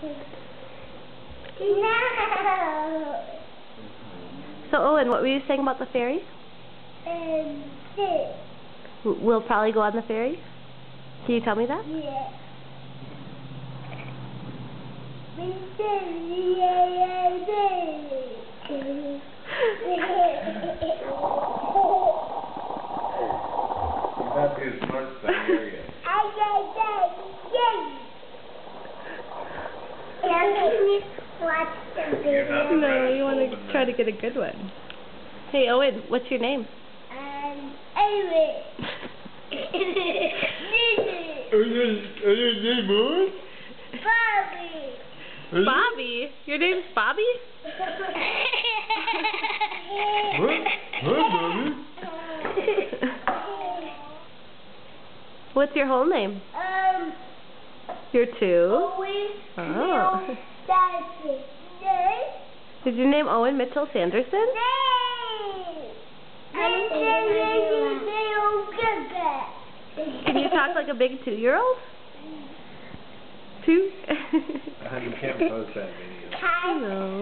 No. So, Owen, what were you saying about the ferry? This. We'll probably go on the ferry? Can you tell me that? Yeah. You have to be smart son, are you? Watch the You're not video. No, you want Open to try to that. get a good one. Hey, Owen, what's your name? Anyway. Bobby. Bobby? Your name's Bobby? What's your whole name? You're two? Always Oh. Sanderson. Is your name Owen Mitchell Sanderson? Can you talk like a big 2-year-old? Two? You can't post that video. No.